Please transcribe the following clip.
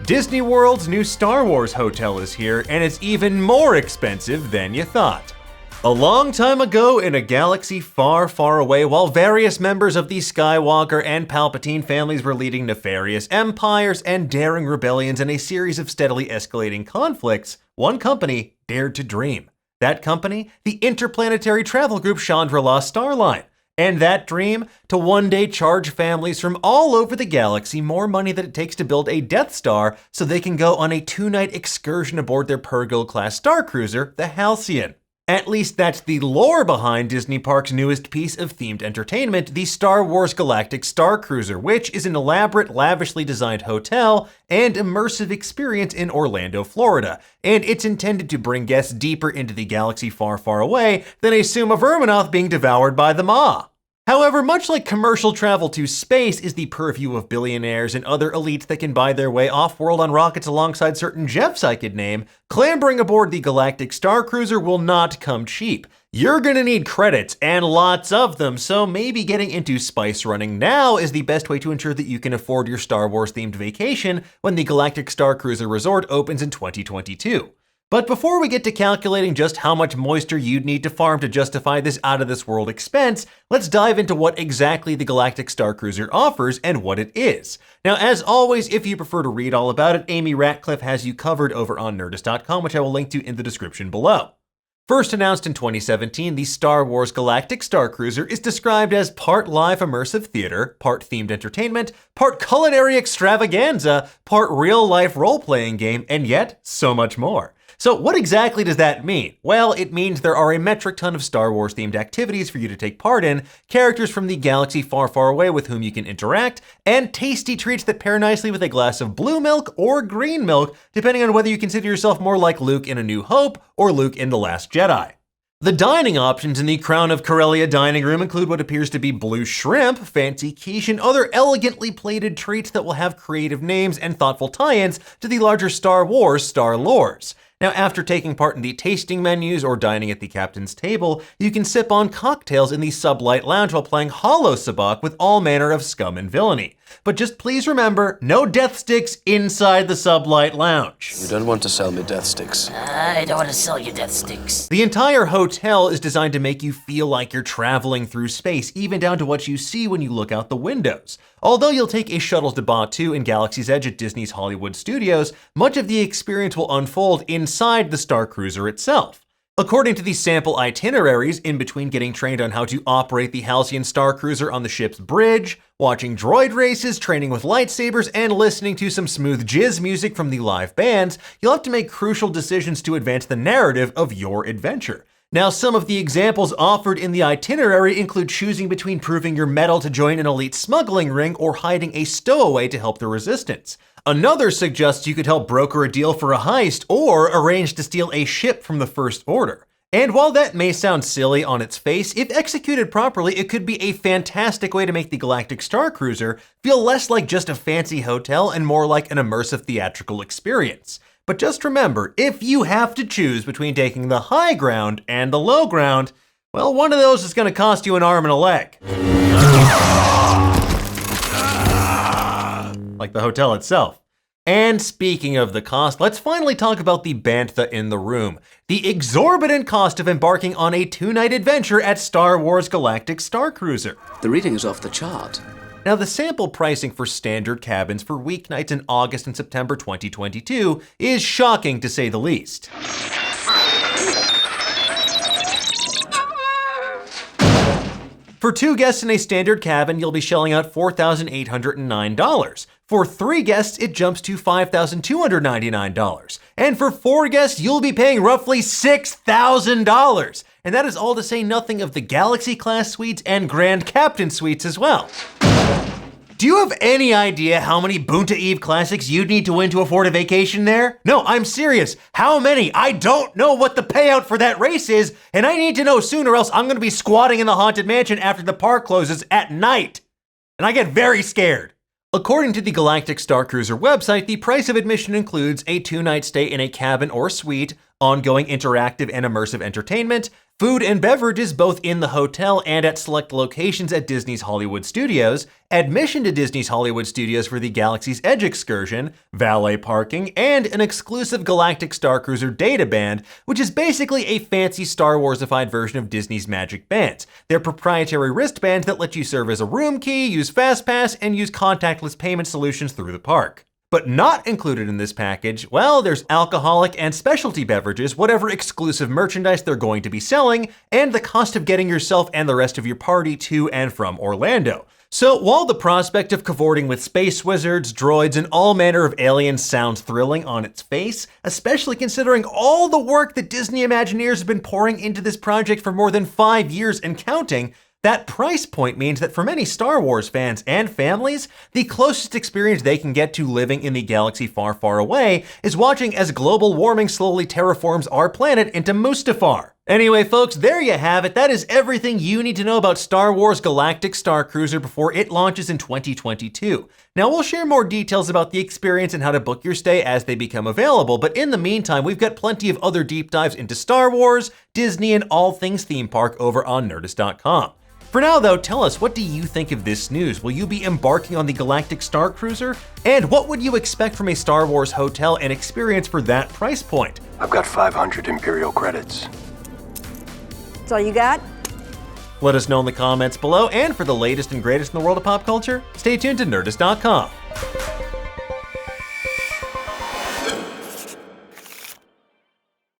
Disney World's new Star Wars hotel is here, and it's even more expensive than you thought. A long time ago in a galaxy far, far away, while various members of the Skywalker and Palpatine families were leading nefarious empires and daring rebellions in a series of steadily escalating conflicts, one company dared to dream. That company, the interplanetary travel group Chandra-La Starline. And that dream, to one day charge families from all over the galaxy more money than it takes to build a Death Star so they can go on a 2-night excursion aboard their Purrgil-class Starcruiser, the Halcyon. At least that's the lore behind Disney Parks' newest piece of themed entertainment, the Star Wars Galactic Starcruiser, which is an elaborate, lavishly designed hotel and immersive experience in Orlando, Florida, and it's intended to bring guests deeper into the galaxy far, far away than a Suma Verminoth being devoured by the Maw. However, much like commercial travel to space is the purview of billionaires and other elites that can buy their way off-world on rockets alongside certain Jeffs I could name, clambering aboard the Galactic Starcruiser will not come cheap. You're gonna need credits, and lots of them, so maybe getting into spice running now is the best way to ensure that you can afford your Star Wars-themed vacation when the Galactic Starcruiser Resort opens in 2022. But before we get to calculating just how much moisture you'd need to farm to justify this out-of-this-world expense, let's dive into what exactly the Galactic Starcruiser offers and what it is. Now, as always, if you prefer to read all about it, Amy Ratcliffe has you covered over on Nerdist.com, which I will link to in the description below. First announced in 2017, the Star Wars Galactic Starcruiser is described as part live immersive theater, part themed entertainment, part culinary extravaganza, part real-life role-playing game, and yet so much more. So what exactly does that mean? Well, it means there are a metric ton of Star Wars-themed activities for you to take part in, characters from the galaxy far, far away with whom you can interact, and tasty treats that pair nicely with a glass of blue milk or green milk, depending on whether you consider yourself more like Luke in A New Hope or Luke in The Last Jedi. The dining options in the Crown of Corellia dining room include what appears to be blue shrimp, fancy quiche, and other elegantly plated treats that will have creative names and thoughtful tie-ins to the larger Star Wars star lores. Now, after taking part in the tasting menus or dining at the captain's table, you can sip on cocktails in the Sublight Lounge while playing Hollow Sabacc with all manner of scum and villainy. But just please remember, no death sticks inside the Sublight Lounge. You don't want to sell me death sticks. I don't want to sell you death sticks. The entire hotel is designed to make you feel like you're traveling through space, even down to what you see when you look out the windows. Although you'll take a shuttle to Batuu and Galaxy's Edge at Disney's Hollywood Studios, much of the experience will unfold inside the Starcruiser itself. According to the sample itineraries, in between getting trained on how to operate the Halcyon Starcruiser on the ship's bridge, watching droid races, training with lightsabers, and listening to some smooth jizz music from the live bands, you'll have to make crucial decisions to advance the narrative of your adventure. Now, some of the examples offered in the itinerary include choosing between proving your mettle to join an elite smuggling ring or hiding a stowaway to help the resistance. Another suggests you could help broker a deal for a heist or arrange to steal a ship from the First Order. And while that may sound silly on its face, if executed properly, it could be a fantastic way to make the Galactic Starcruiser feel less like just a fancy hotel and more like an immersive theatrical experience. But just remember, if you have to choose between taking the high ground and the low ground, well, one of those is going to cost you an arm and a leg. Like the hotel itself. And speaking of the cost, let's finally talk about the bantha in the room. The exorbitant cost of embarking on a 2-night adventure at Star Wars Galactic Starcruiser. The reading is off the chart. Now, the sample pricing for standard cabins for weeknights in August and September 2022 is shocking to say the least. For 2 guests in a standard cabin, you'll be shelling out $4,809. For 3 guests, it jumps to $5,299. And for 4 guests, you'll be paying roughly $6,000. And that is all to say nothing of the Galaxy Class suites and Grand Captain suites as well. Do you have any idea how many Boonta Eve classics you'd need to win to afford a vacation there? No, I'm serious. How many? I don't know what the payout for that race is, and I need to know soon or else I'm gonna be squatting in the Haunted Mansion after the park closes at night. And I get very scared. According to the Galactic Starcruiser website, the price of admission includes a 2-night stay in a cabin or suite, ongoing interactive and immersive entertainment, food and beverages both in the hotel and at select locations at Disney's Hollywood Studios, admission to Disney's Hollywood Studios for the Galaxy's Edge excursion, valet parking, and an exclusive Galactic Starcruiser data band, which is basically a fancy Star Warsified version of Disney's Magic Bands. They're proprietary wristbands that let you serve as a room key, use FastPass, and use contactless payment solutions through the park. But not included in this package, well, there's alcoholic and specialty beverages, whatever exclusive merchandise they're going to be selling, and the cost of getting yourself and the rest of your party to and from Orlando. So while the prospect of cavorting with space wizards, droids, and all manner of aliens sounds thrilling on its face, especially considering all the work that Disney Imagineers have been pouring into this project for more than 5 years and counting, that price point means that for many Star Wars fans and families, the closest experience they can get to living in the galaxy far, far away is watching as global warming slowly terraforms our planet into Mustafar. Anyway, folks, there you have it. That is everything you need to know about Star Wars Galactic Starcruiser before it launches in 2022. Now, we'll share more details about the experience and how to book your stay as they become available, but in the meantime, we've got plenty of other deep dives into Star Wars, Disney, and all things theme park over on Nerdist.com. For now, though, tell us, what do you think of this news? Will you be embarking on the Galactic Starcruiser? And what would you expect from a Star Wars hotel and experience for that price point? I've got 500 Imperial credits. That's all you got? Let us know in the comments below, and for the latest and greatest in the world of pop culture, stay tuned to Nerdist.com.